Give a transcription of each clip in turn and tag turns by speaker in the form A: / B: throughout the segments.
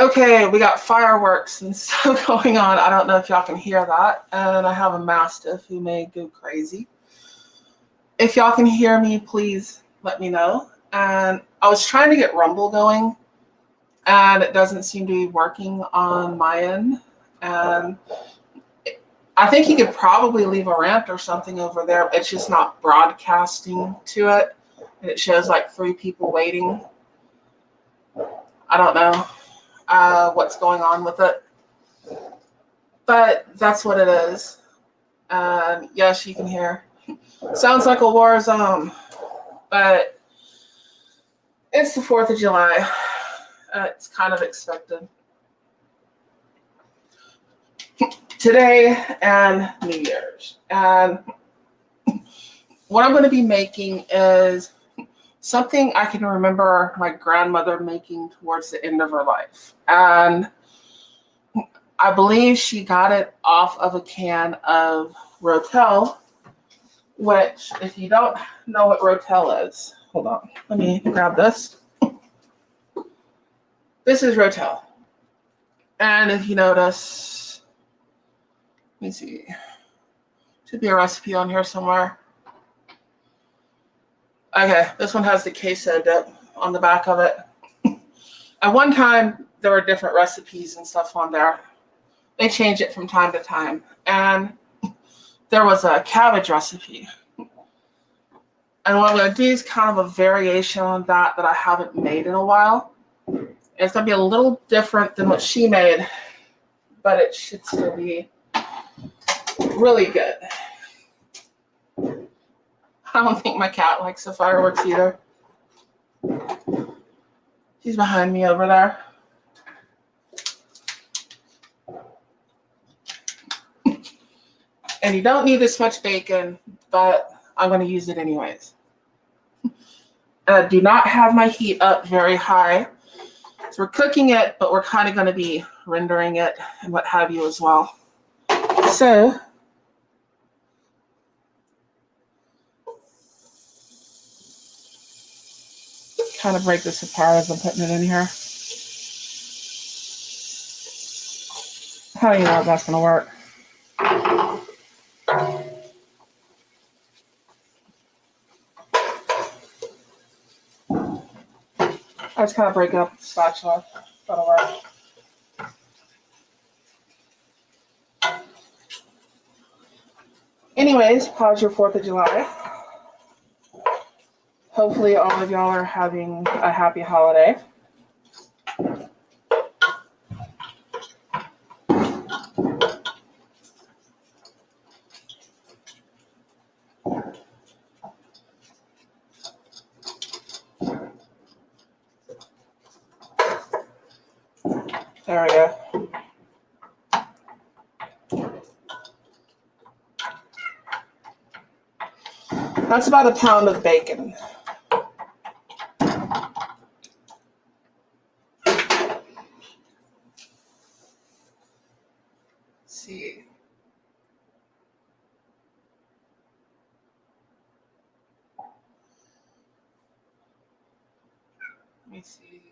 A: Okay, we got fireworks and stuff going on. I don't know if y'all can hear that. And I have a mastiff who may go crazy. If y'all can hear me, please let me know. And I was trying to get Rumble going, and it doesn't seem to be working on my end. And I think you could probably leave a rant or something over there. It's just not broadcasting to it. And it shows like 3 people waiting. I don't know what's going on with it. But that's what it is. And yes, you can hear. Sounds like a war zone. But it's the 4th of July. It's kind of expected. Today and New Year's. And what I'm going to be making is something I can remember my grandmother making towards the end of her life. And I believe she got it off of a can of Rotel, which, if you don't know what Rotel is, hold on, let me grab this. This is Rotel. And if you notice, let me see, should be a recipe on here somewhere. Okay, this one has the queso dip on the back of it. At one time, there were different recipes and stuff on there. They change it from time to time. And there was a cabbage recipe. And what I'm going to do is kind of a variation on that I haven't made in a while. It's going to be a little different than what she made, but it should still be really good. I don't think my cat likes the fireworks either. She's behind me over there. And you don't need this much bacon, but I'm going to use it anyways. Do not have my heat up very high. So we're cooking it, but we're kind of going to be rendering it and what have you as well. So kind of break this apart as I'm putting it in here. How do you know if that's going to work? I just kind of break it up with the spatula. That'll work. Anyways, how's your 4th of July? Hopefully all of y'all are having a happy holiday. There we go. That's about a pound of bacon. See. Let me see.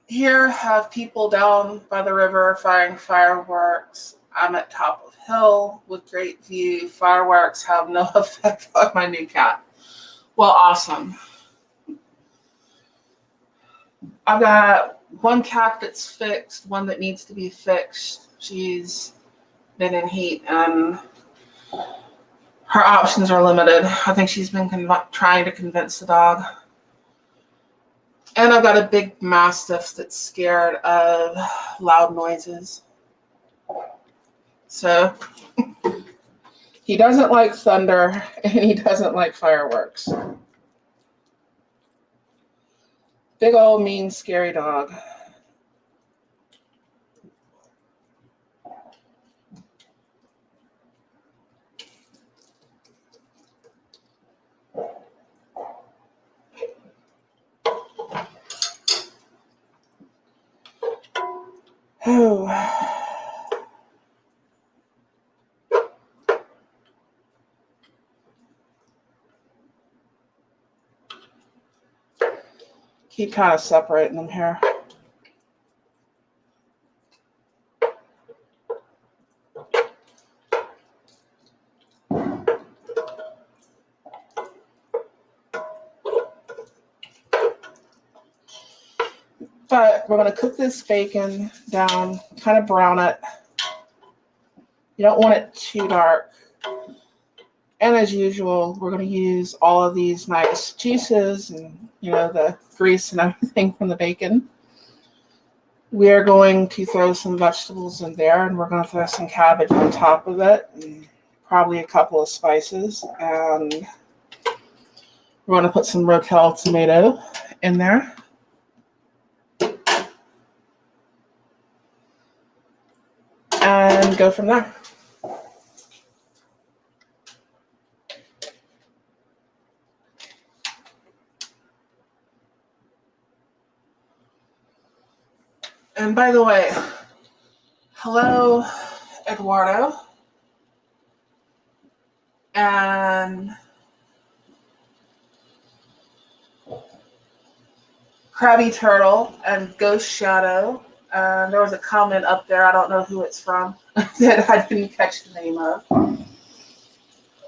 A: Here have people down by the river firing fireworks. I'm at top of hill with great view. Fireworks have no effect on my new cat. Well, awesome. I've got one cat that's fixed, one that needs to be fixed. She's been in heat and her options are limited. I think she's been trying to convince the dog. And I've got a big mastiff that's scared of loud noises. So he doesn't like thunder and he doesn't like fireworks. Big old mean scary dog. Oh. Keep kind of separating them here. But we're going to cook this bacon down, kind of brown it. You don't want it too dark. And as usual, we're going to use all of these nice juices and, the grease and everything from the bacon. We are going to throw some vegetables in there, and we're going to throw some cabbage on top of it, and probably a couple of spices. And we're going to put some Rotel tomato in there. And go from there. And by the way, hello, Eduardo. And Krabby Turtle and Ghost Shadow. There was a comment up there, I don't know who it's from, that I didn't catch the name of.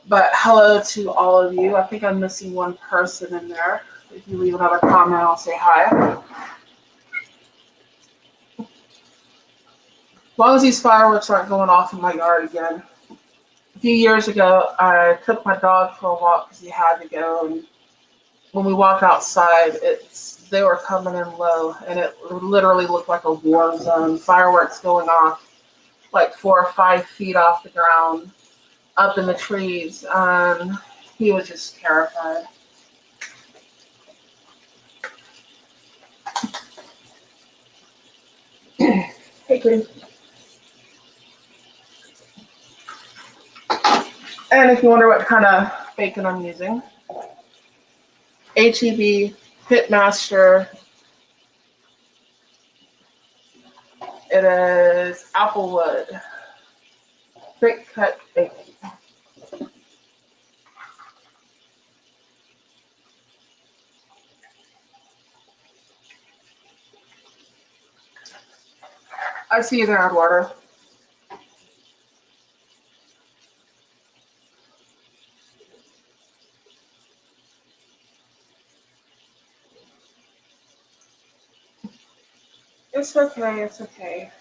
A: But hello to all of you. I think I'm missing one person in there. If you leave another comment, I'll say hi. As long as these fireworks aren't going off in my yard again. A few years ago, I took my dog for a walk because he had to go. And when we walked outside, they were coming in low, and it literally looked like a war zone. Fireworks going off like 4 or 5 feet off the ground, up in the trees. He was just terrified. Hey, Green. And if you wonder what kind of bacon I'm using, HEB Pitmaster. It is Applewood thick cut bacon. I see you there, Eduardo. It's okay, it's okay.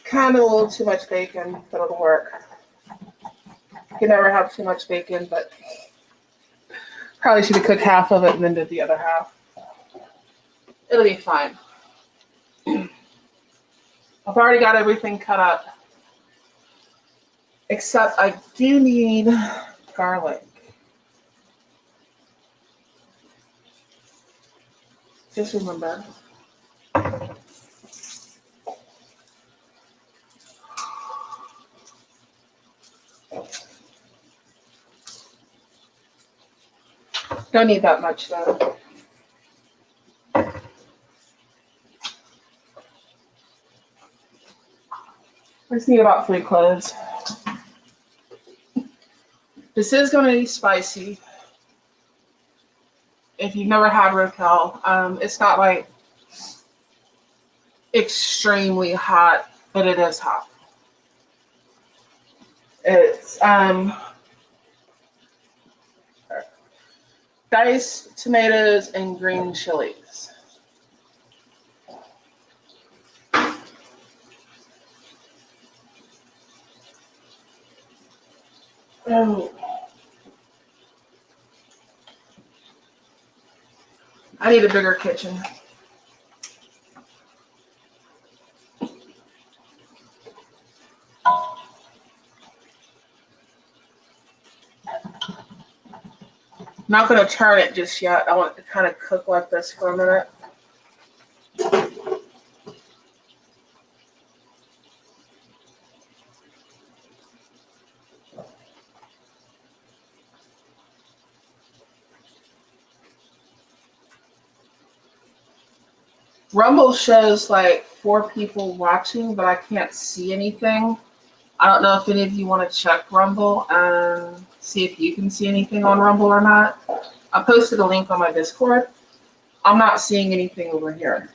A: Kind of a little too much bacon, but it'll work. You can never have too much bacon, but probably should have cooked half of it and then did the other half. It'll be fine. I've already got everything cut up, except I do need garlic. Just remember. Don't need that much though. I just need about 3 cloves. This is going to be spicy. If you've never had Rotel, it's not like extremely hot, but it is hot. It's diced tomatoes and green chilies. Oh. I need a bigger kitchen. Not going to turn it just yet. I want it to kind of cook like this for a minute. Rumble shows like 4 people watching, but I can't see anything. I don't know if any of you want to check Rumble and see if you can see anything on Rumble or not. I posted a link on my Discord. I'm not seeing anything over here.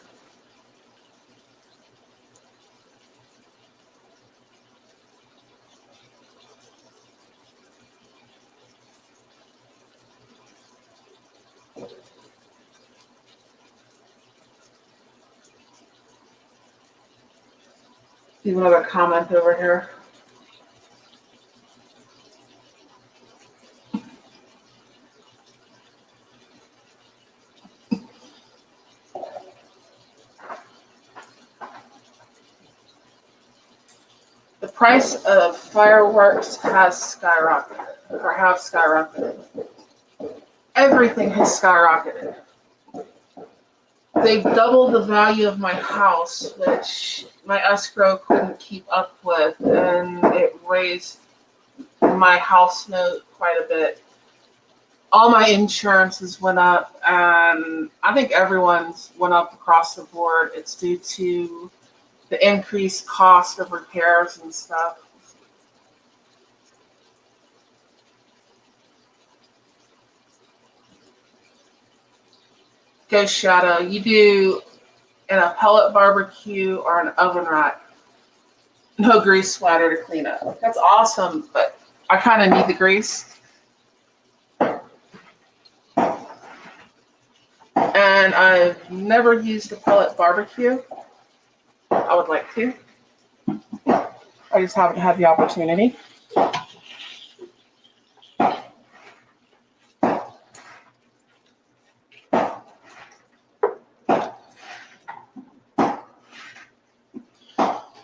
A: Do another comment over here. The price of fireworks has skyrocketed, or have skyrocketed. Everything has skyrocketed. They've doubled the value of my house, which my escrow couldn't keep up with, and it raised my house note quite a bit. All my insurances went up, and I think everyone's went up across the board. It's due to the increased cost of repairs and stuff. Ghost Shadow, you do a pellet barbecue or an oven rack. No grease splatter to clean up. That's awesome, but I kind of need the grease. And I've never used a pellet barbecue. I would like to. I just haven't had the opportunity.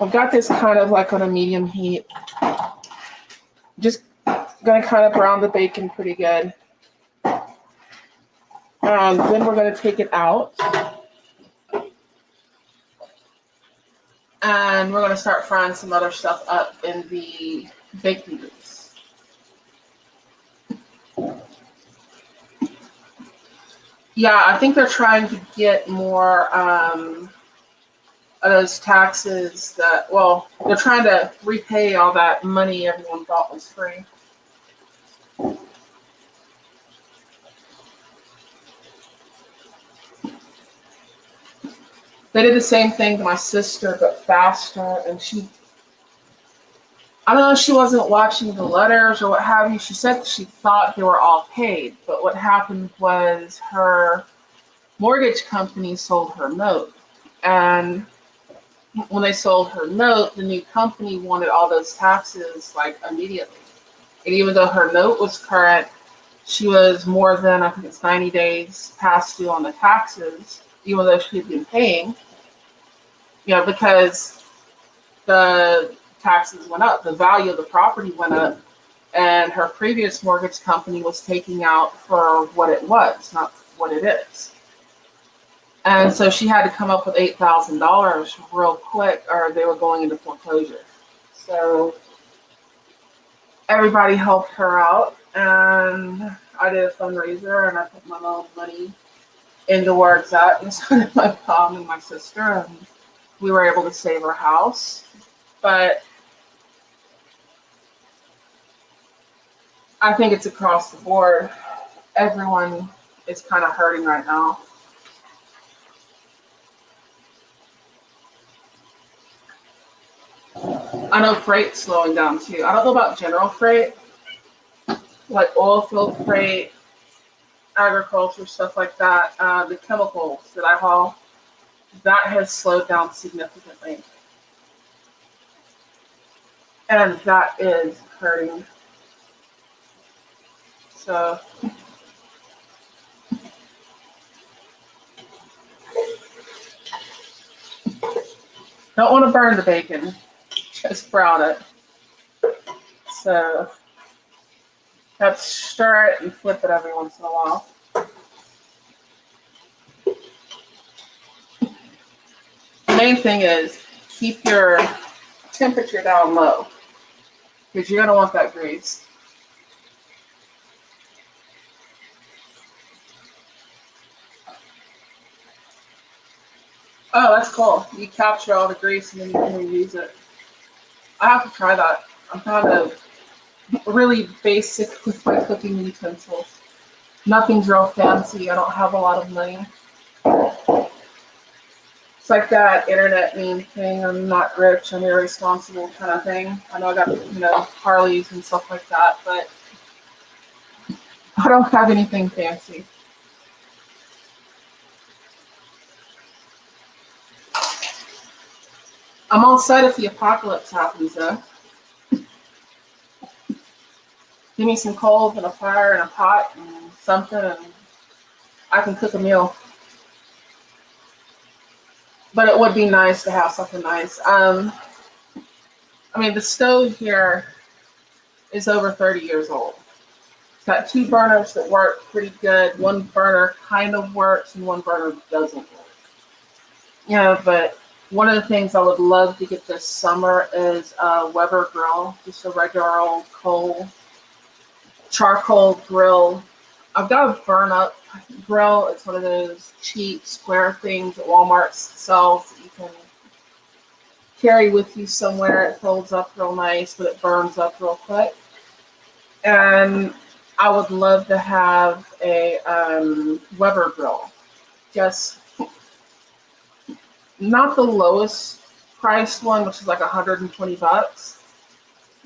A: I've got this kind of like on a medium heat. Just gonna kind of brown the bacon pretty good. Then we're gonna take it out. And we're gonna start frying some other stuff up in the bacon grease. Yeah, I think they're trying to get more of those taxes that, well, they're trying to repay all that money everyone thought was free. They did the same thing to my sister, but faster, and I don't know if she wasn't watching the letters or what have you. She said she thought they were all paid, but what happened was her mortgage company sold her note. And when they sold her note, the new company wanted all those taxes like immediately. And even though her note was current, she was more than, I think it's 90 days past due on the taxes, even though she had been paying, because the taxes went up, the value of the property went up, and her previous mortgage company was taking out for what it was, not what it is. And so she had to come up with $8,000 real quick, or they were going into foreclosure. So everybody helped her out, and I did a fundraiser, and I put my own money into where it's at, and so did my mom and my sister, and we were able to save her house. But I think it's across the board. Everyone is kind of hurting right now. I know freight's slowing down too. I don't know about general freight, like oil field freight, agriculture, stuff like that. The chemicals that I haul, that has slowed down significantly. And that is hurting. So don't want to burn the bacon, just brown it. So have to stir it and flip it every once in a while. The main thing is keep your temperature down low, because you're going to want that grease. Oh, that's cool. You capture all the grease and then you can reuse it. I have to try that. I'm kind of really basic with my cooking utensils. Nothing's real fancy. I don't have a lot of money. It's like that internet meme thing. I'm not rich. I'm irresponsible kind of thing. I know I got Harleys and stuff like that, but I don't have anything fancy. I'm all set if the apocalypse happens, though. Give me some coals and a fire and a pot and something, and I can cook a meal. But it would be nice to have something nice. The stove here is over 30 years old. It's got two burners that work pretty good. One burner kind of works and one burner doesn't work. But one of the things I would love to get this summer is a Weber grill, just a regular old charcoal grill. I've got a burn up grill. It's one of those cheap square things that Walmart sells that you can carry with you somewhere. It folds up real nice, but it burns up real quick. And I would love to have a Weber grill. Just not the lowest priced one, which is like $120.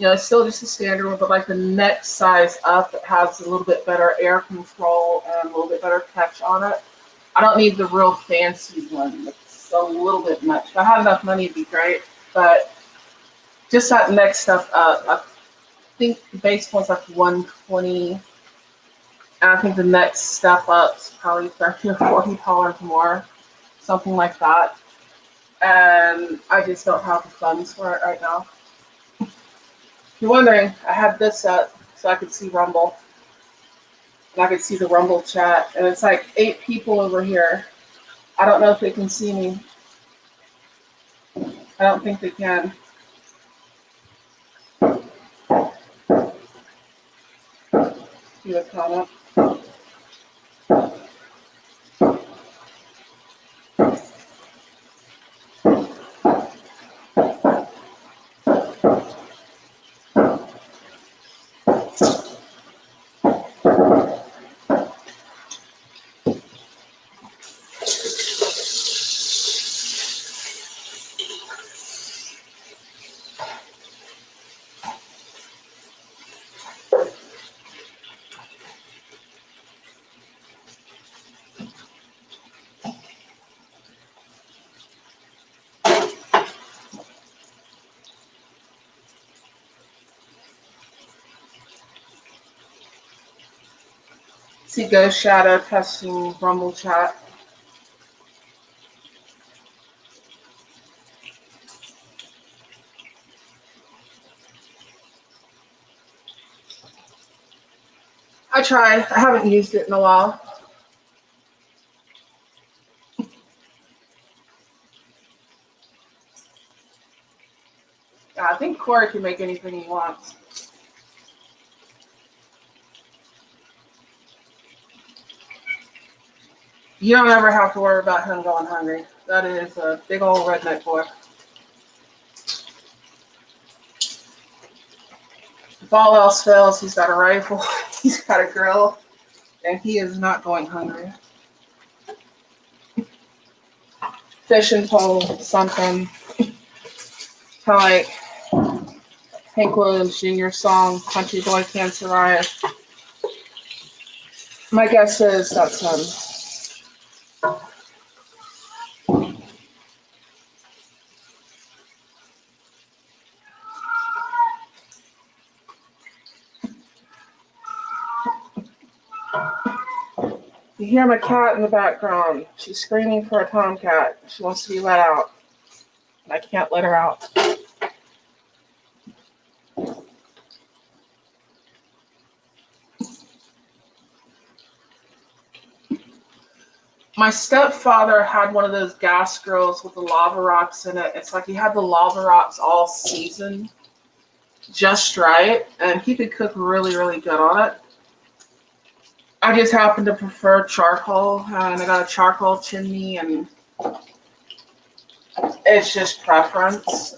A: It's still just a standard one, but like the next size up, it has a little bit better air control and a little bit better catch on it. I don't need the real fancy one. It's a little bit much. If I had enough money, it'd be great. But just that next step up, I think the base one's like $120. And I think the next step up is probably $30 or $40 more, something like that. And I just don't have the funds for it right now. If you're wondering, I had this set so I could see Rumble. And I could see the Rumble chat. And it's like 8 people over here. I don't know if they can see me. I don't think they can. See a comment. See Ghost Shadow testing Rumble chat. I tried. I haven't used it in a while. I think Corey can make anything he wants. You don't ever have to worry about him going hungry. That is a big old redneck boy. If all else fails, he's got a rifle, he's got a grill, and he is not going hungry. Fishing pole, something. Kind of like Hank Williams Jr. song, Country Boy Can't Survive. My guess is that's him. You hear my cat in the background. She's screaming for a tomcat. She wants to be let out. And I can't let her out. My stepfather had one of those gas grills with the lava rocks in it. It's like he had the lava rocks all seasoned just right. And he could cook really, really good on it. I just happen to prefer charcoal, and I got a charcoal chimney, and It's just preference.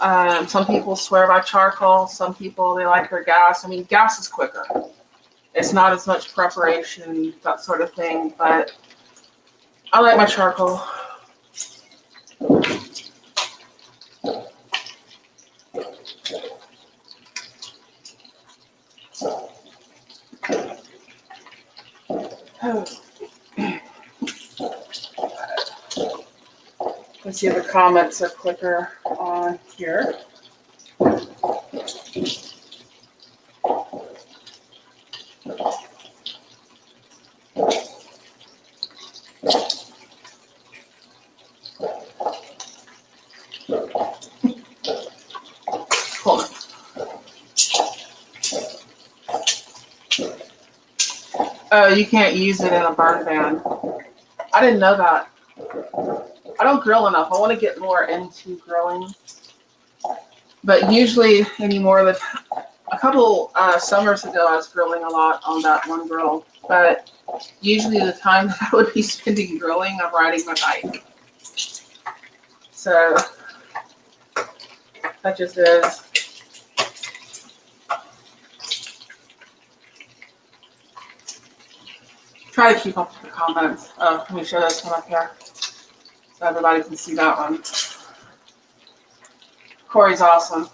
A: Some people swear by charcoal. Some people, they like their gas. I mean, gas is quicker. It's not as much preparation, that sort of thing, but I like my charcoal. Let's see if the comments are quicker on here. Hold on. Oh, you can't use it in a burn ban. I didn't know that. I don't grill enough. I want to get more into grilling. But usually anymore, a couple summers ago, I was grilling a lot on that one grill. But usually the time that I would be spending grilling, I'm riding my bike. So that just is. Try to keep up with the comments. Oh, let me show this one up here so everybody can see that one. Corey's awesome.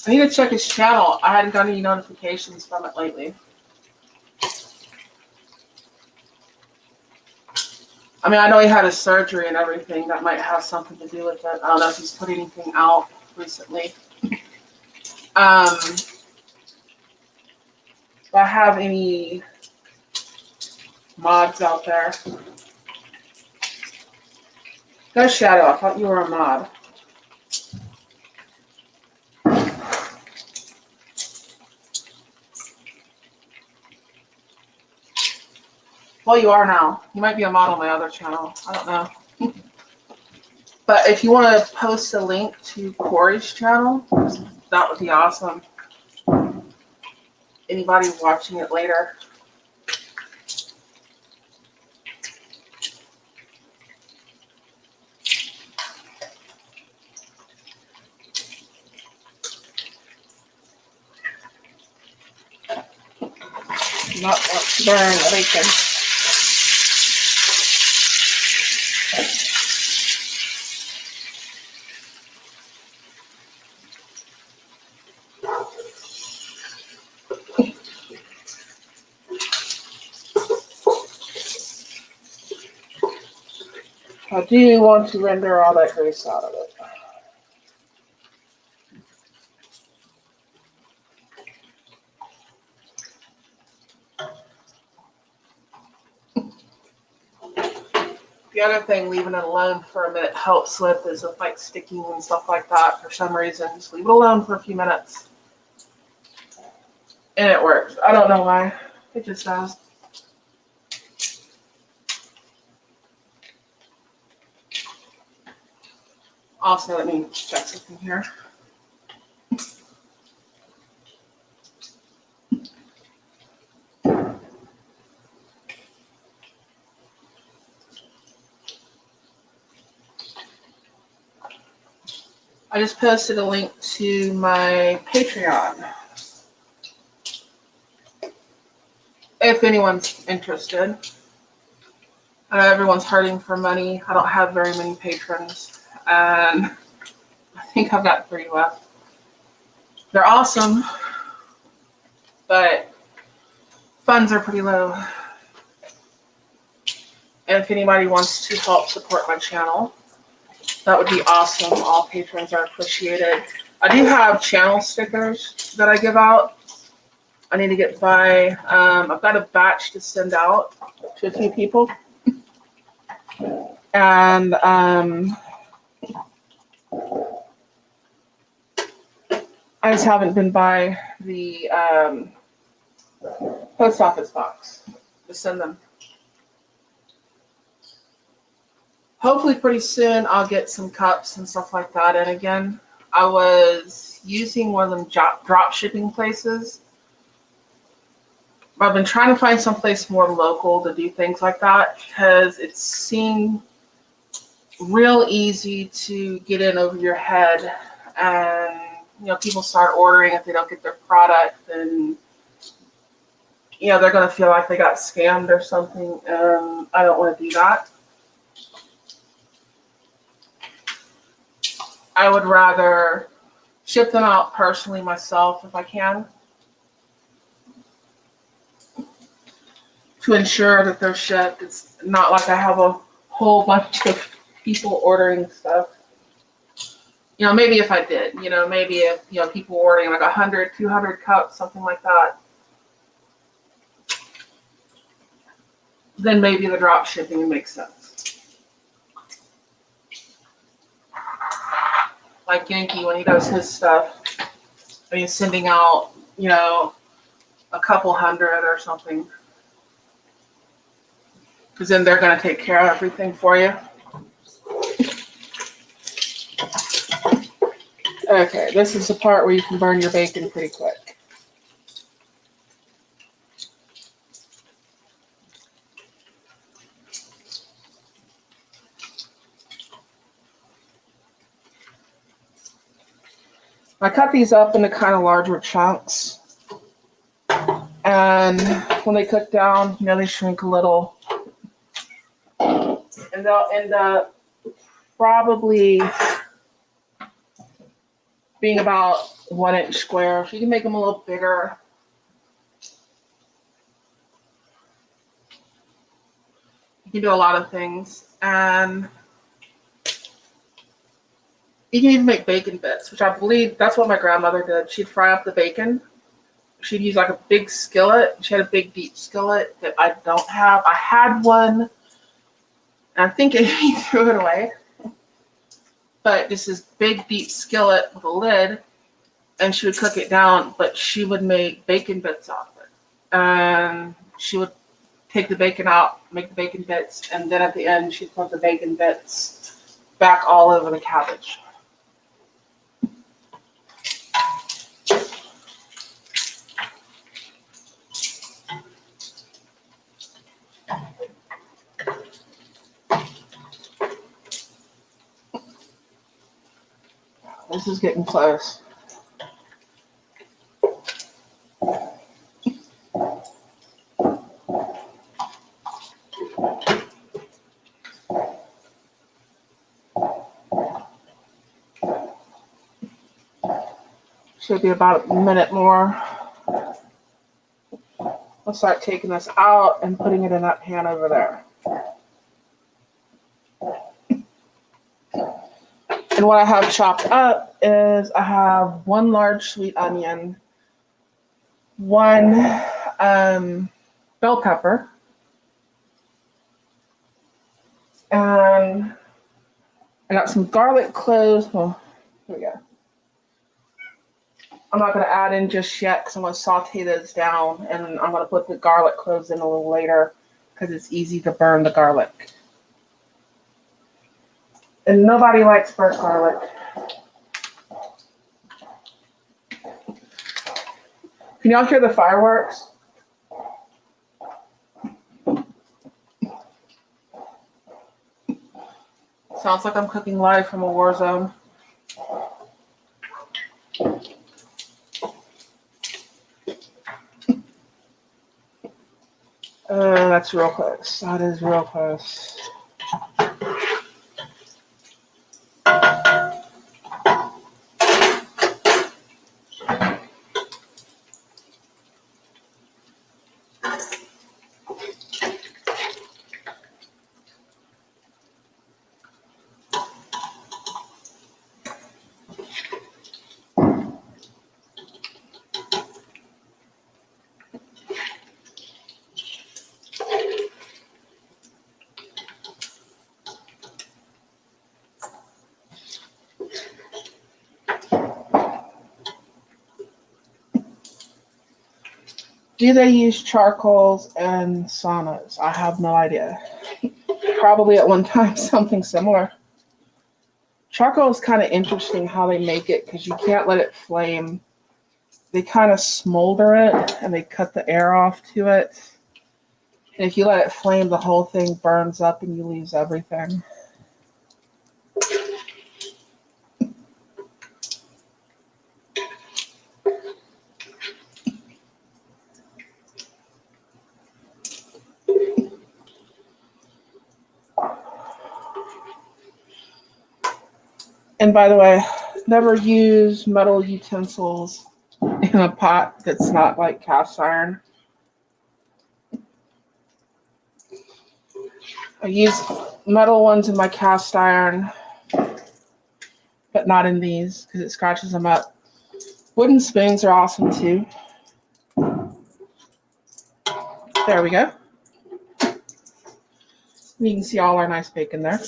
A: I need to check his channel. I hadn't got any notifications from it lately. I mean, I know he had his surgery and everything. That might have something to do with it. I don't know if he's put anything out recently. Do I have any mods out there? Go Shadow, I thought you were a mod. Well, you are now. You might be a mod on my other channel. I don't know. But if you want to post a link to Corey's channel, that would be awesome. Anybody watching it later. Not want to burn the bacon. I do want to render all that grease out of it. The other thing, leaving it alone for a minute helps with is with like sticking and stuff like that for some reason. Just leave it alone for a few minutes. And it works. I don't know why. It just does. Also, let me check something here. I just posted a link to my Patreon. If anyone's interested. I know everyone's hurting for money. I don't have very many patrons. And I think I've got 3 left. They're awesome. But funds are pretty low. And if anybody wants to help support my channel, that would be awesome. All patrons are appreciated. I do have channel stickers that I give out. I need to get by. I've got a batch to send out to a few people. And I just haven't been by the post office box to send them. Hopefully pretty soon I'll get some cups and stuff like that in again. I was using one of them drop shipping places, I've been trying to find someplace more local to do things like that because it seemed real easy to get in over your head, and people start ordering if they don't get their product, and they're going to feel like they got scammed or something. I don't want to do that. I would rather ship them out personally myself if I can, to ensure that they're shipped. It's not like I have a whole bunch of people ordering stuff. Maybe if I did, maybe if, people ordering like 100, 200 cups, something like that, then maybe the drop shipping makes sense. Like Yankee, when he does his stuff, and he's sending out, a couple hundred or something, because then they're going to take care of everything for you. Okay, this is the part where you can burn your bacon pretty quick. I cut these up into kind of larger chunks. And when they cook down, they shrink a little. And they'll end up probably being about 1 inch square. You can make them a little bigger. You can do a lot of things. And you can even make bacon bits, which I believe that's what my grandmother did. She'd fry up the bacon. She'd use like a big skillet. She had a big deep skillet that I don't have. I had one, and I think Amy threw it away. But just this big deep skillet with a lid, and she would cook it down, but she would make bacon bits off it. And she would take the bacon out, make the bacon bits, and then at the end she'd put the bacon bits back all over the cabbage. This is getting close. Should be about a minute more. I'll start taking this out and putting it in that pan over there. And what I have chopped up is I have 1 large sweet onion, 1 bell pepper, and I got some garlic cloves. Well, here we go. I'm not going to add in just yet because I'm going to saute those down, and I'm going to put the garlic cloves in a little later because it's easy to burn the garlic. And nobody likes burnt garlic. Can y'all hear the fireworks? Sounds like I'm cooking live from a war zone. That's real close. That is real close. Do they use charcoals and saunas? I have no idea. Probably at one time something similar. Charcoal is kind of interesting how they make it because you can't let it flame they kind of smolder it and they cut the air off to it. And if you let it flame, the whole thing burns up and you lose everything. And by the way, never use metal utensils in a pot that's not like cast iron. I use metal ones in my cast iron, but not in these because it scratches them up. Wooden spoons are awesome too. There we go. You can see all our nice bacon there.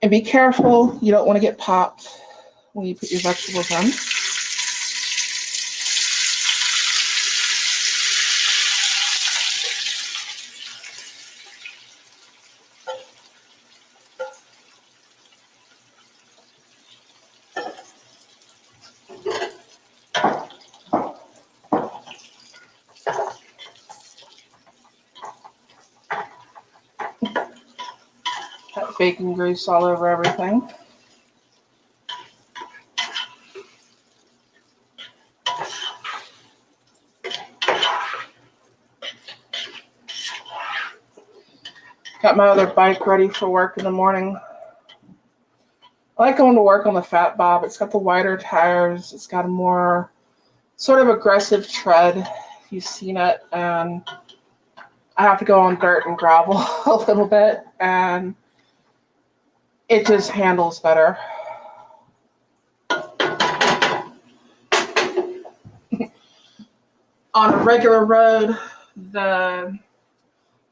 A: And be careful, you don't want to get popped when you put your vegetables in. That bacon grease all over everything. Got my other bike ready for work in the morning. I like going to work on the Fat Bob. It's got the wider tires. It's got a more sort of aggressive tread, if you've seen it. And I have to go on dirt and gravel a little bit, and it just handles better. On a regular road, the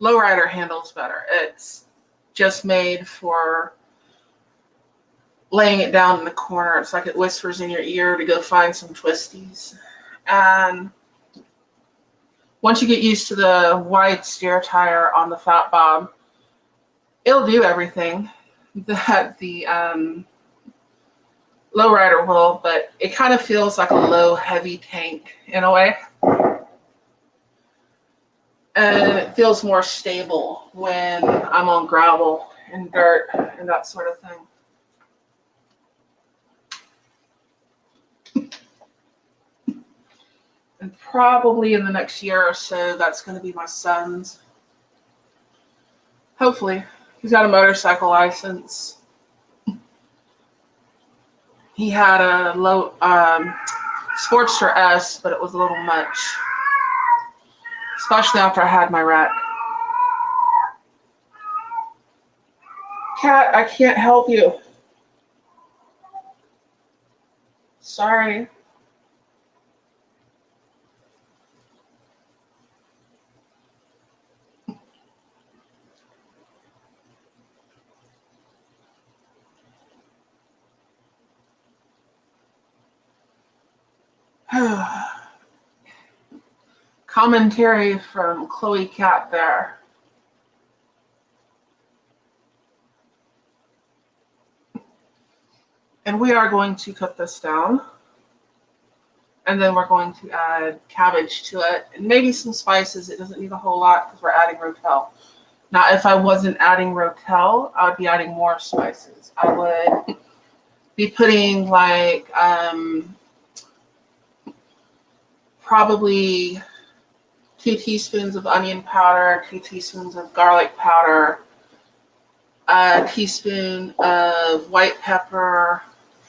A: lowrider handles better. It's just made for laying it down in the corner. It's like it whispers in your ear to go find some twisties. And once you get used to the wide steer tire on the Fat Bob, it'll do everything that the lowrider will, but it kind of feels like a low, heavy tank in a way. And it feels more stable when I'm on gravel and dirt and that sort of thing. And probably in the next year or so, that's going to be my son's. Hopefully. He's got a motorcycle license. He had a low Sportster S, but it was a little much. Especially after I had my wreck. Cat, I can't help you. Sorry. Commentary from Chloe Cat there. And we are going to cut this down. And then we're going to add cabbage to it. And maybe some spices. It doesn't need a whole lot because we're adding Rotel. Now, if I wasn't adding Rotel, I would be adding more spices. I would be putting like probably 2 teaspoons of onion powder, 2 teaspoons of garlic powder, a teaspoon of white pepper,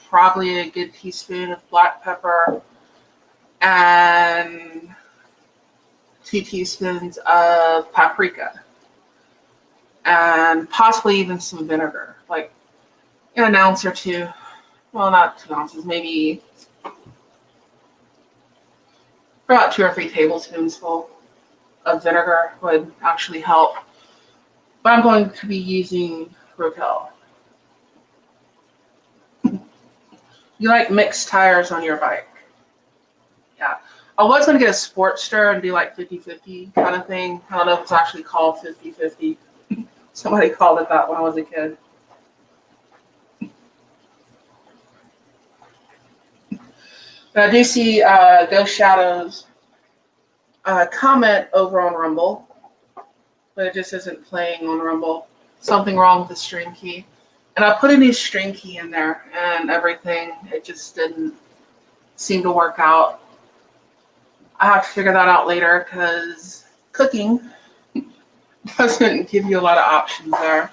A: probably a good teaspoon of black pepper, and 2 teaspoons of paprika, and possibly even some vinegar, like an ounce or 2. Well, not 2 ounces, maybe about 2 or 3 tablespoons full of vinegar would actually help. But I'm going to be using Rotel. You like mixed tires on your bike? Yeah. I was going to get a Sportster and do like 50-50 kind of thing. I don't know if it's actually called 50-50. Somebody called it that when I was a kid. I do see Ghost Shadows comment over on Rumble, but it just isn't playing on Rumble. Something wrong with the stream key. And I put a new stream key in there and everything. It just didn't seem to work out. I have to figure that out later because cooking doesn't give you a lot of options there.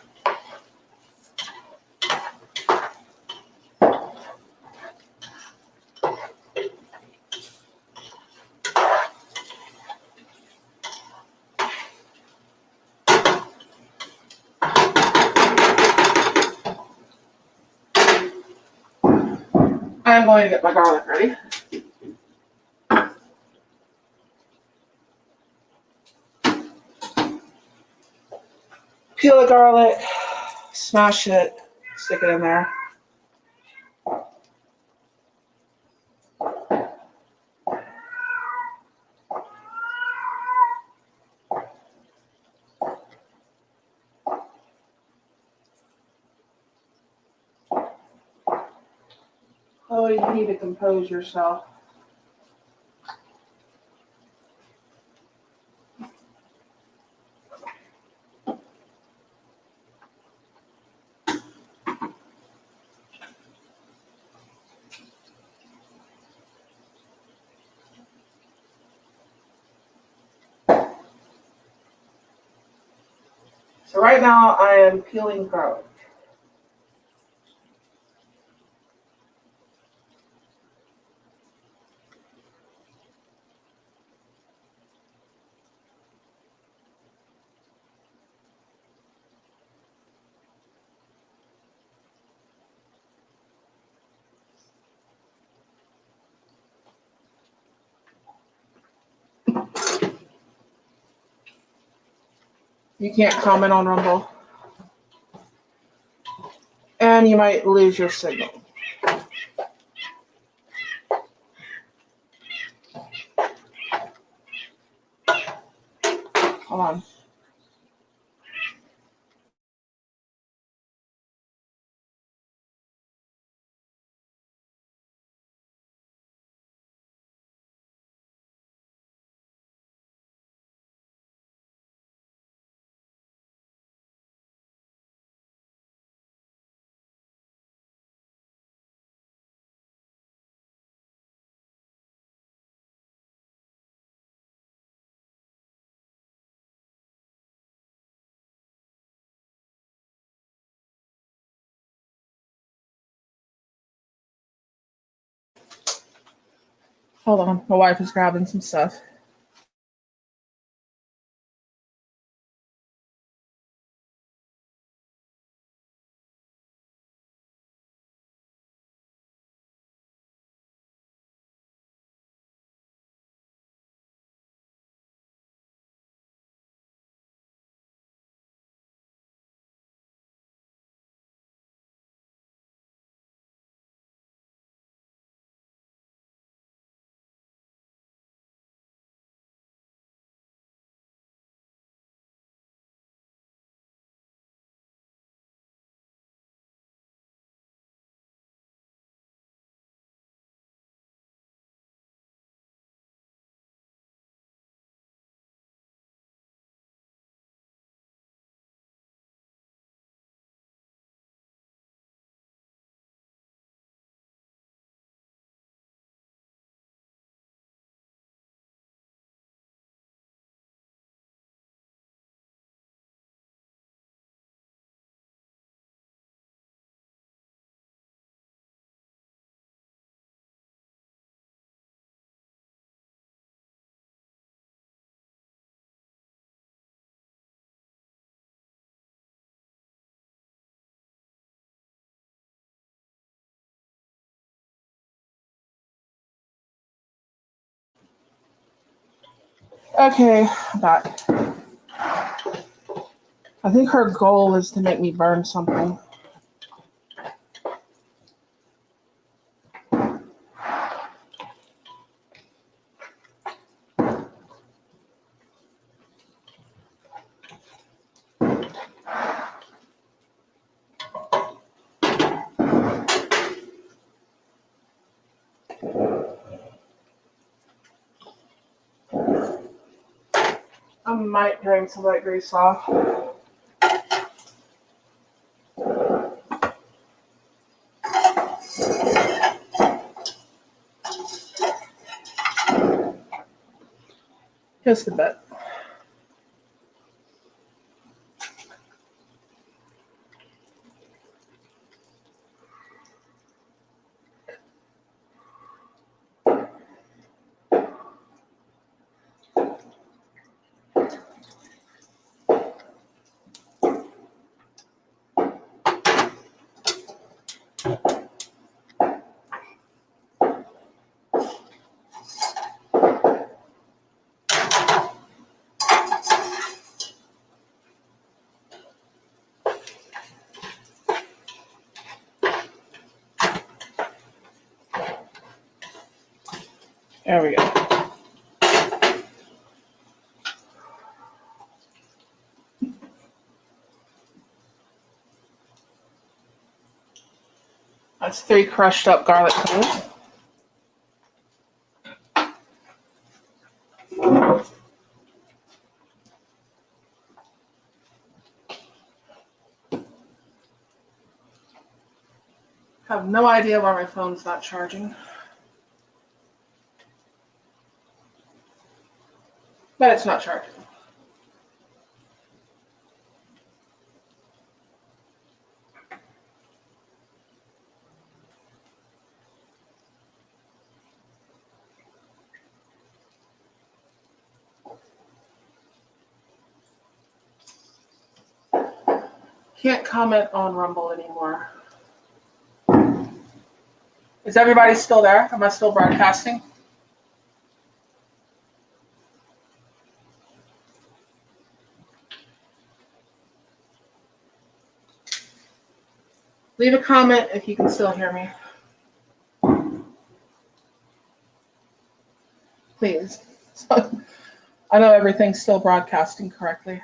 A: I'm going to get my garlic ready. Peel the garlic, smash it, stick it in there. Oh, you need to compose yourself. So right now I am peeling garlic. You can't comment on Rumble. And you might lose your signal. Hold on. Hold on. My wife is grabbing some stuff. Okay, back. I think her goal is to make me burn something. I might drain some of that grease off. Just a bit. There we go. That's 3 crushed up garlic cloves. Have no idea why my phone's not charging. But it's not charging. Can't comment on Rumble anymore. Is everybody still there? Am I still broadcasting? Leave a comment if you can still hear me. Please. I know everything's still broadcasting correctly.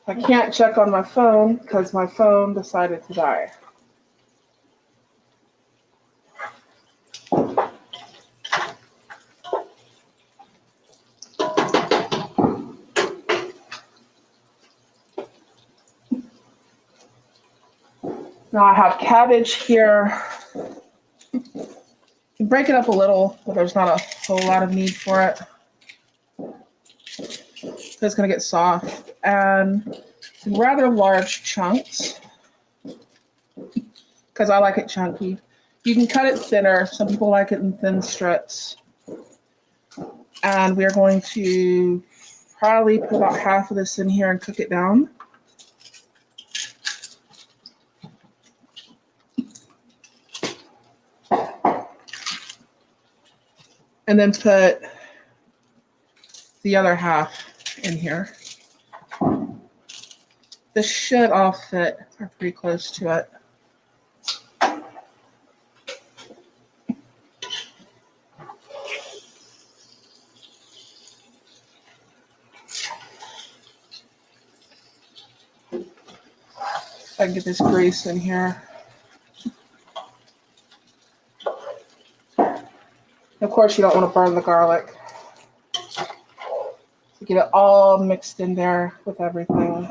A: I can't check on my phone because my phone decided to die. Now I have cabbage here. You can break it up a little, but there's not a whole lot of need for it. It's going to get soft. And in rather large chunks, because I like it chunky. You can cut it thinner. Some people like it in thin strips. And we're going to probably put about half of this in here and cook it down. And then put the other half in here. This should all fit, or pretty close to it. I can get this grease in here. Of course, you don't want to burn the garlic. So get it all mixed in there with everything.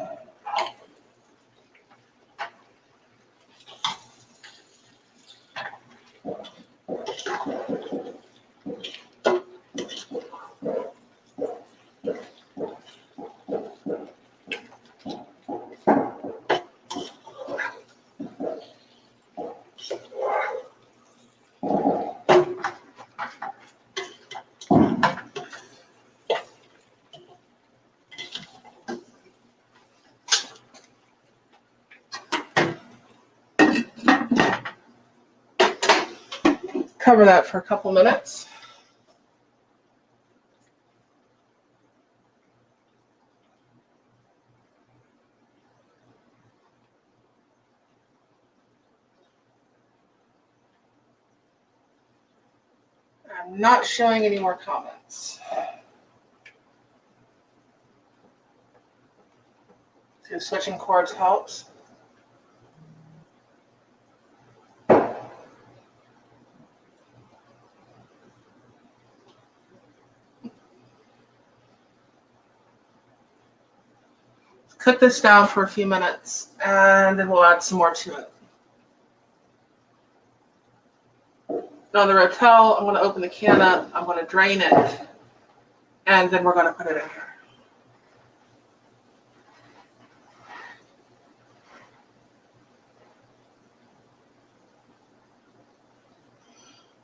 A: Cover that for a couple minutes. I'm not showing any more comments. So switching chords helps. Cook this down for a few minutes, and then we'll add some more to it. Now the Rotel, I'm going to open the can up, I'm going to drain it, and then we're going to put it in here.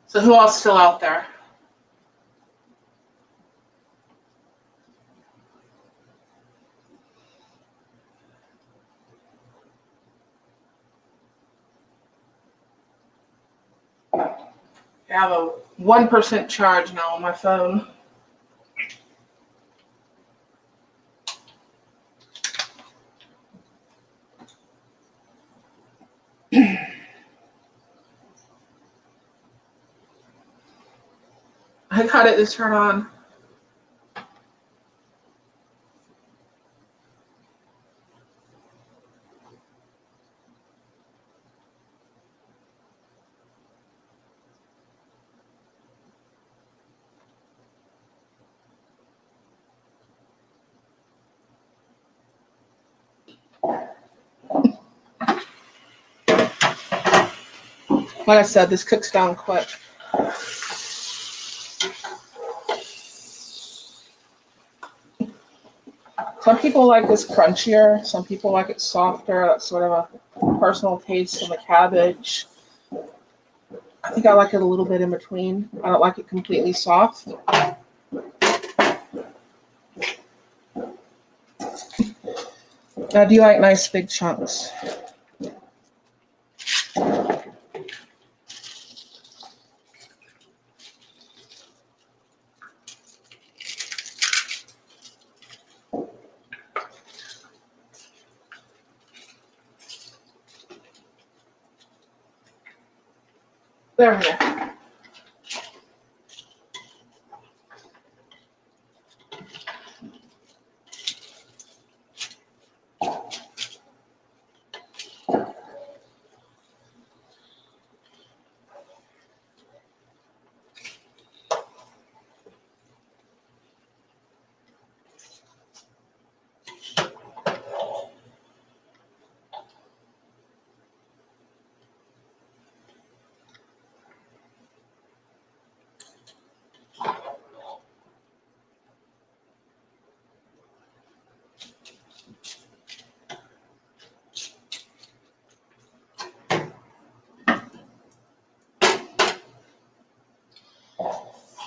A: So who else is still out there? I have a 1% charge now on my phone. I got it to turn on. Like I said, this cooks down quick. Some people like this crunchier, some people like it softer. That's sort of a personal taste in the cabbage. I think I like it a little bit in between. I don't like it completely soft. I do like nice big chunks. There we go.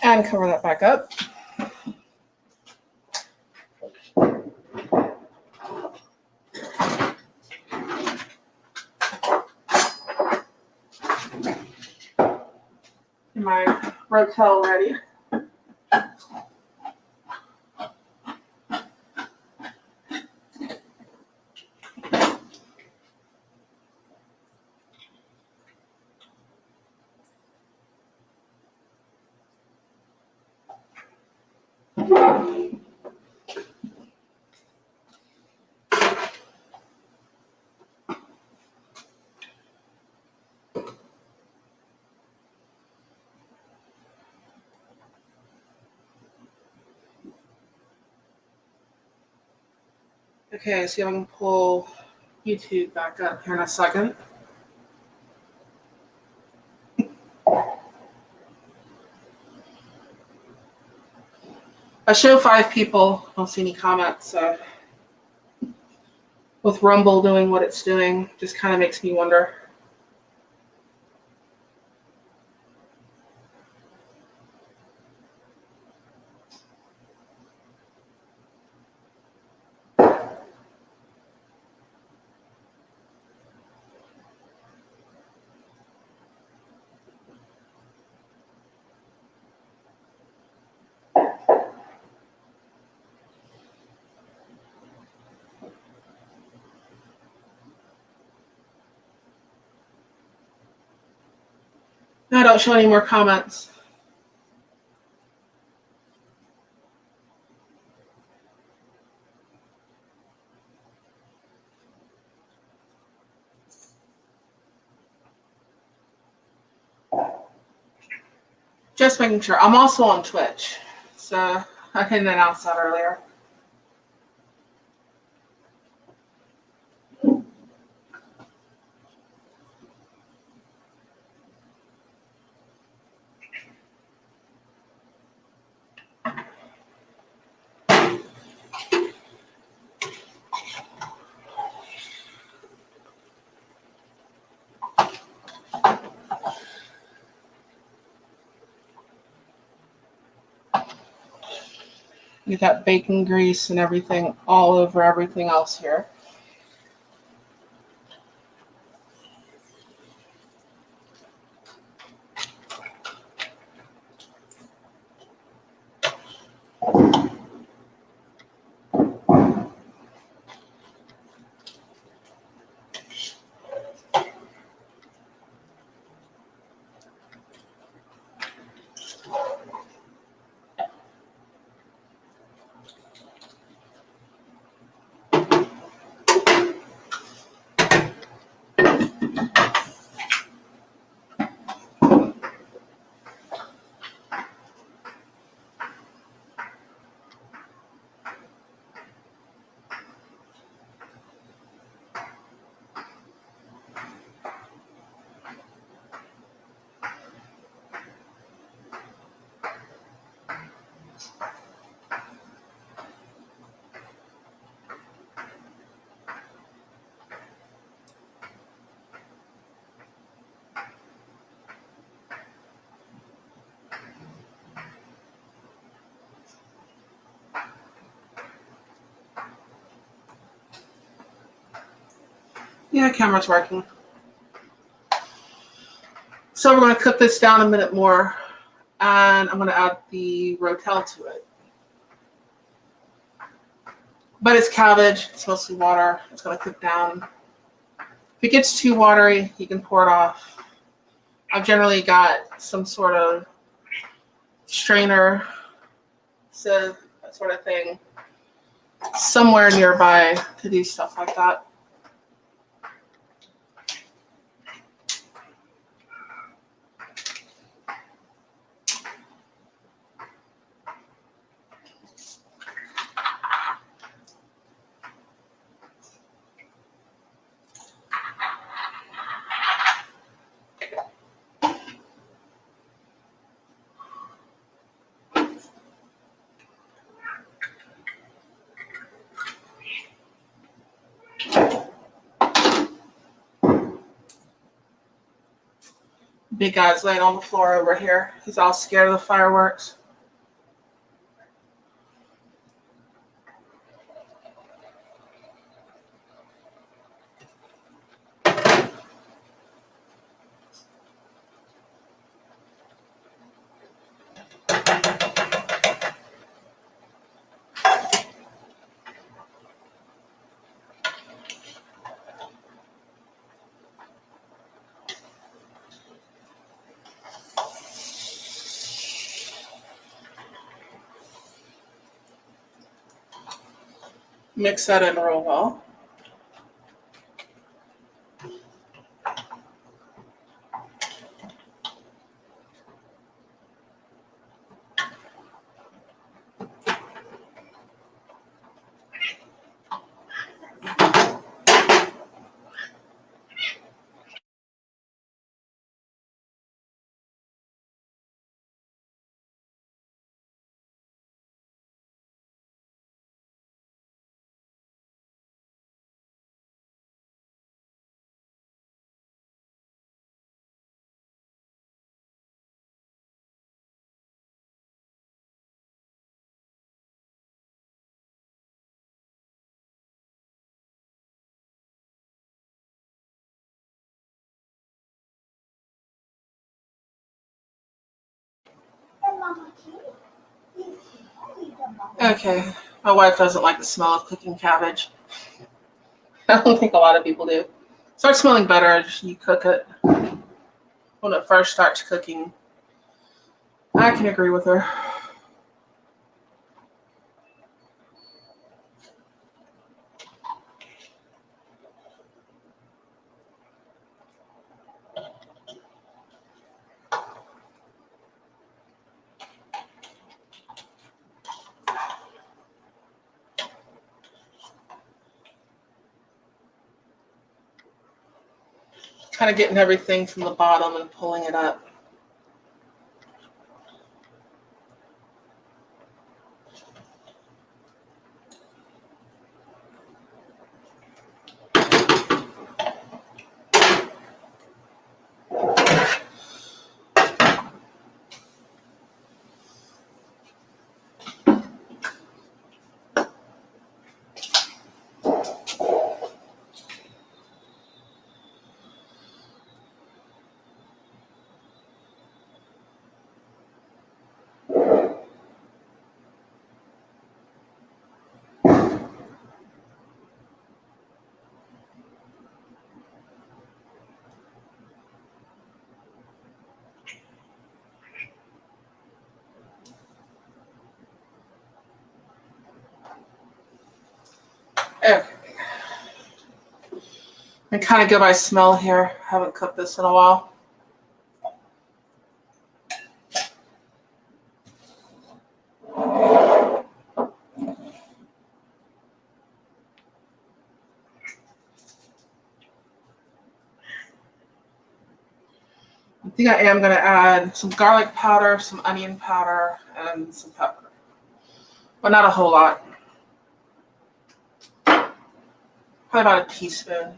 A: And cover that back up. My Rotel ready. Okay, see if I can pull YouTube back up here in a second. I show 5 people, I don't see any comments. With Rumble doing what it's doing, just kind of makes me wonder. No, don't show any more comments. Just making sure. I'm also on Twitch, so I didn't announce that earlier. You got bacon grease and everything all over everything else here. Yeah, camera's working. So we're going to cook this down a minute more, and I'm going to add the Rotel to it. But it's cabbage, it's mostly water. It's going to cook down. If it gets too watery, you can pour it off. I've generally got some sort of strainer, sieve, that sort of thing, somewhere nearby to do stuff like that. Big guy's laying on the floor over here. He's all scared of the fireworks. Mix that in real well. Okay, my wife doesn't like the smell of cooking cabbage. I don't think a lot of people do. Starts smelling better as you cook it. When it first starts cooking, I can agree with her. Kind of getting everything from the bottom and pulling it up. Okay. I kind of go by smell here. Haven't cooked this in a while. I think I am going to add some garlic powder, some onion powder, and some pepper. But not a whole lot. Probably about a teaspoon.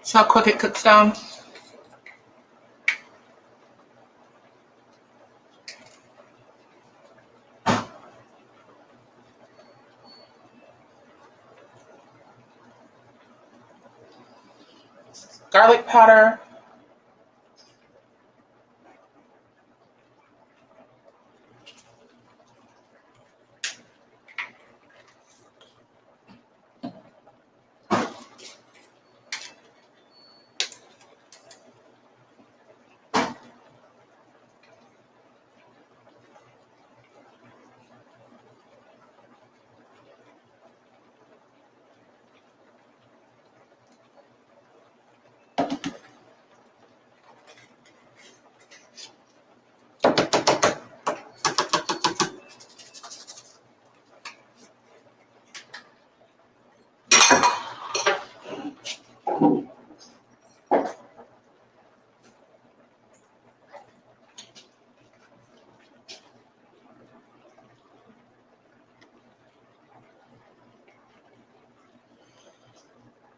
A: See how quick it cooks down? Garlic powder.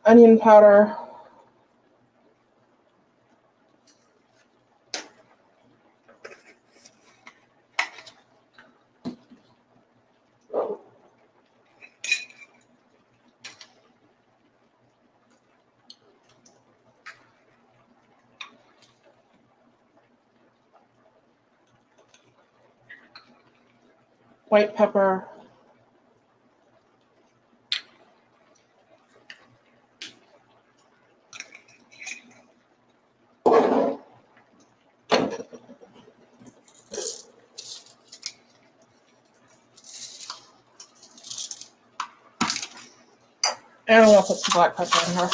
A: Onion powder. White pepper. And I'm going to put some black pepper in here.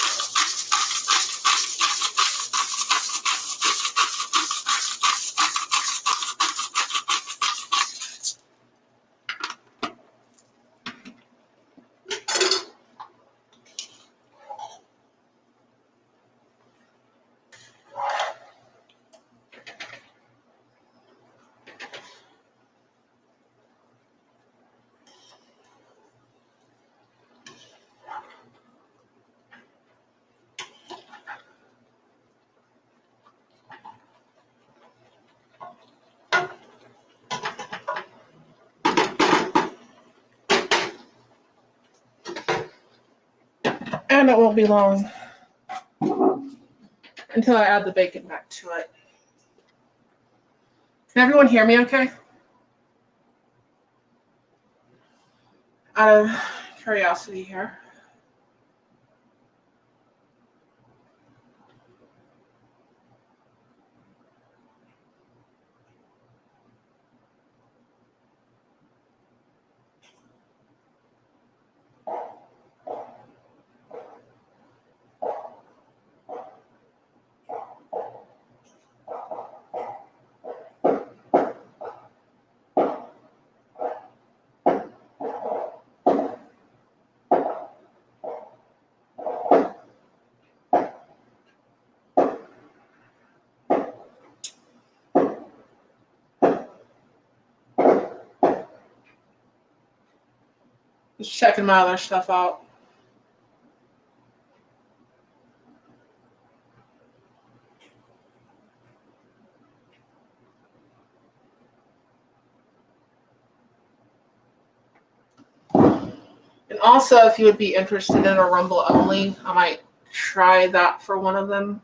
A: And it won't be long until I add the bacon back to it. Can everyone hear me okay? Out of curiosity here. Just checking my other stuff out. And also, if you would be interested in a Rumble only, I might try that for one of them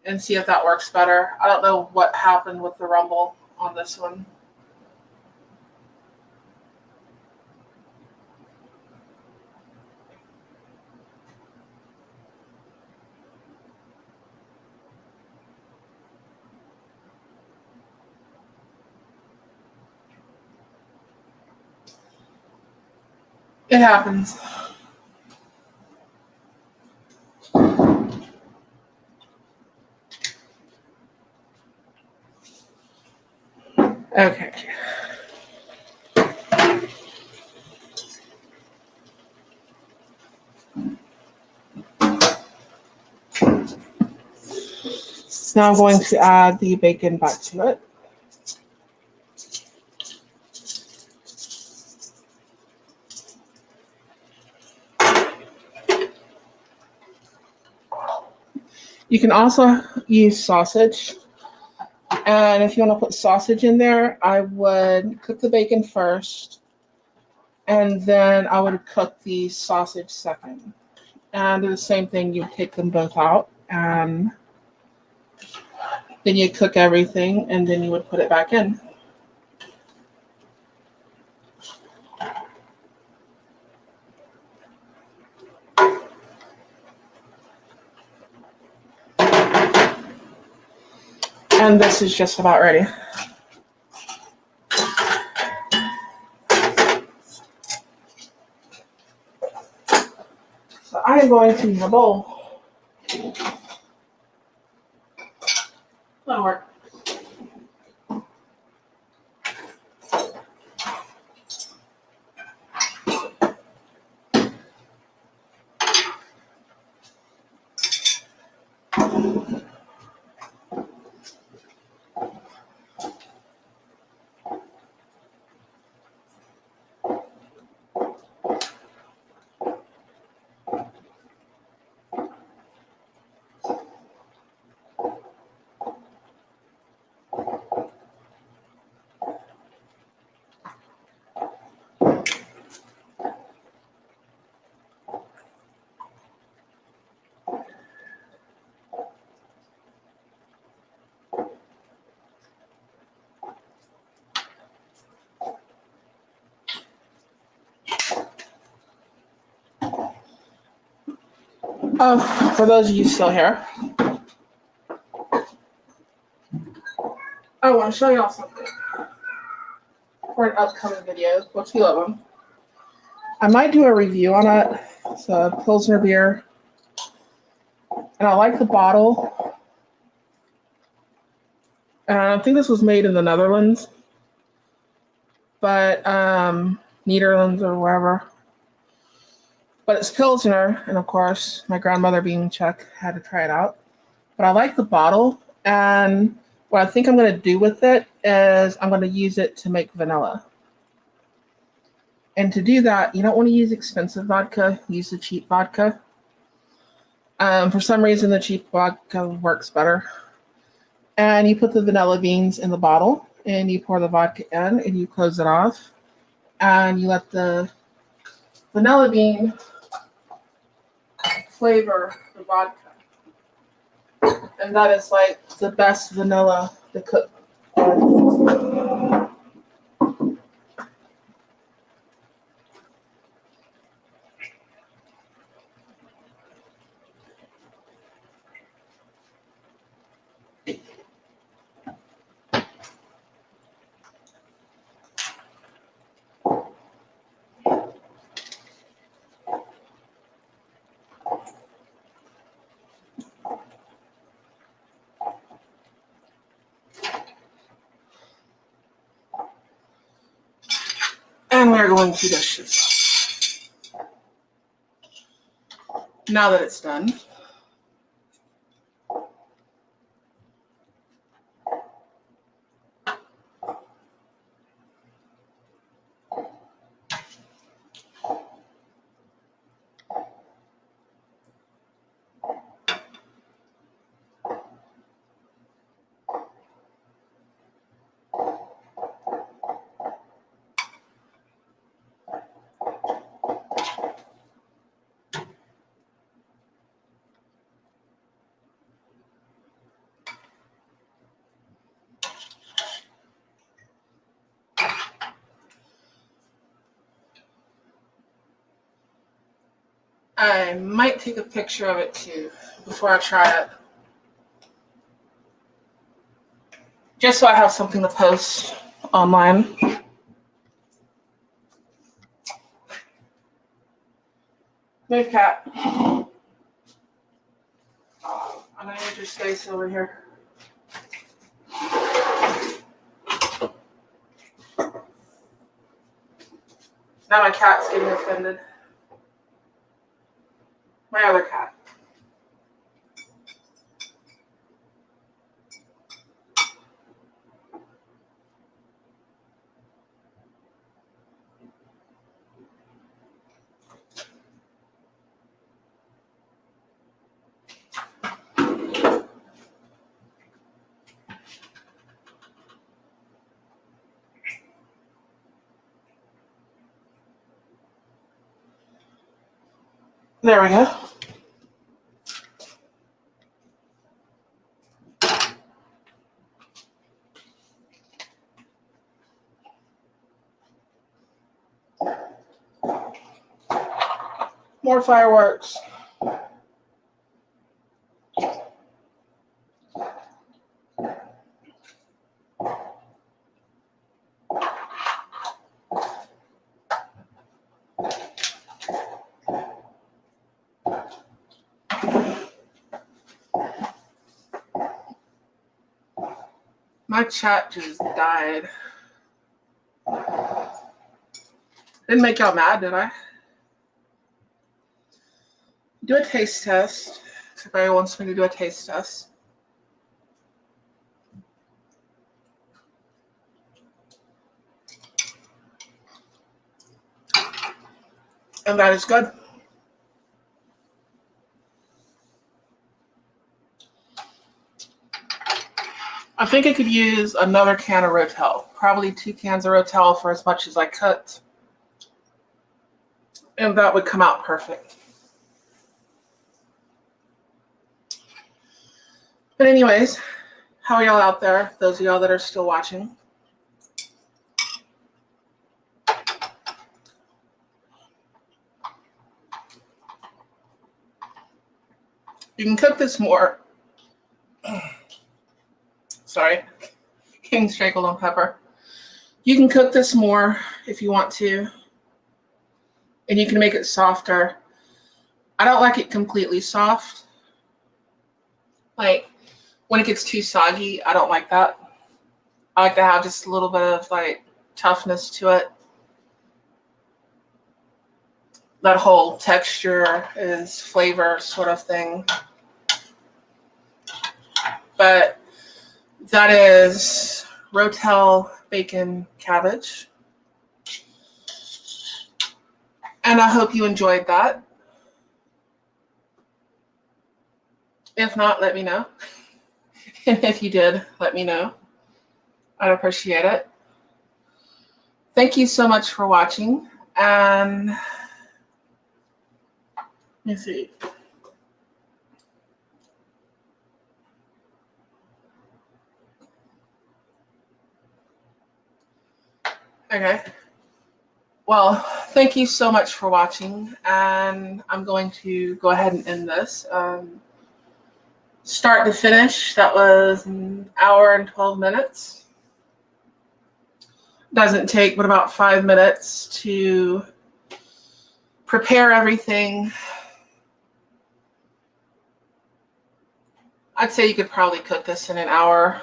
A: and see if that works better. I don't know what happened with the Rumble on this one. It happens. Okay. So now I'm going to add the bacon back to it. You can also use sausage. And if you want to put sausage in there, I would cook the bacon first, and then I would cook the sausage second. And do the same thing, you take them both out, and then you cook everything, and then you would put it back in. And this is just about ready. So I am going to use a bowl. That'll work. Oh, for those of you still here, I want to show y'all something for an upcoming video. Well, two of them. I might do a review on it. It's a Pilsner beer. And I like the bottle. I think this was made in the Netherlands. But, Netherlands or wherever. But it's Pilsner. And of course, my grandmother being Czech had to try it out. But I like the bottle. And what I think I'm going to do with it is I'm going to use it to make vanilla. And to do that, you don't want to use expensive vodka. Use the cheap vodka. For some reason, the cheap vodka works better. And you put the vanilla beans in the bottle, and you pour the vodka in, and you close it off. And you let the vanilla bean flavor the vodka. And that is like the best vanilla to cook. And we're going to dish this. Now that it's done, I might take a picture of it too before I try it. Just so I have something to post online. Move, cat. I'm gonna need your space over here. Now my cat's getting offended. My other cat. There we go. More fireworks. My chat just died. Didn't make y'all mad, did I? Do a taste test. If everybody wants me to do a taste test. And that is good. I think I could use another can of Rotel. Probably 2 cans of Rotel for as much as I cooked. And that would come out perfect. But anyways, how are y'all out there? Those of y'all that are still watching. You can cook this more. Sorry. King Strackled on pepper. You can cook this more if you want to. And you can make it softer. I don't like it completely soft. Like, when it gets too soggy, I don't like that. I like to have just a little bit of, like, toughness to it. That whole texture is flavor sort of thing. But that is Rotel bacon cabbage. And I hope you enjoyed that. If not, let me know. And if you did, let me know. I'd appreciate it. Thank you so much for watching. And let me see. Okay. Well, thank you so much for watching. And I'm going to go ahead and end this. Start to finish, that was an hour and 12 minutes. Doesn't take but about 5 minutes to prepare everything. I'd say you could probably cook this in an hour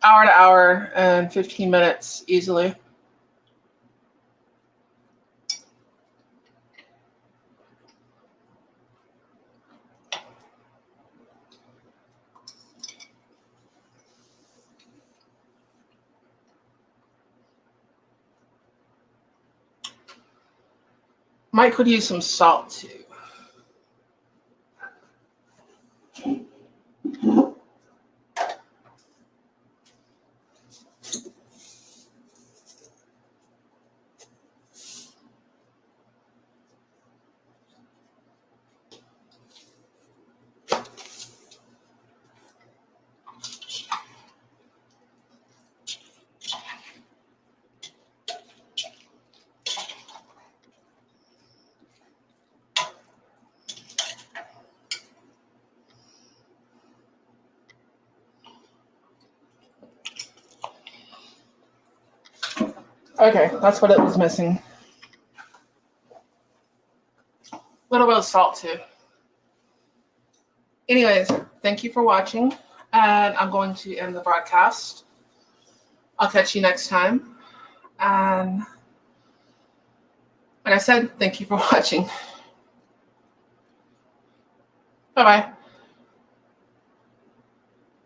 A: to hour and 15 minutes easily. Mike could use some salt too. Okay, that's what it was missing. A little bit of salt too. Anyways, thank you for watching, and I'm going to end the broadcast. I'll catch you next time. And like I said, thank you for watching. Bye-bye.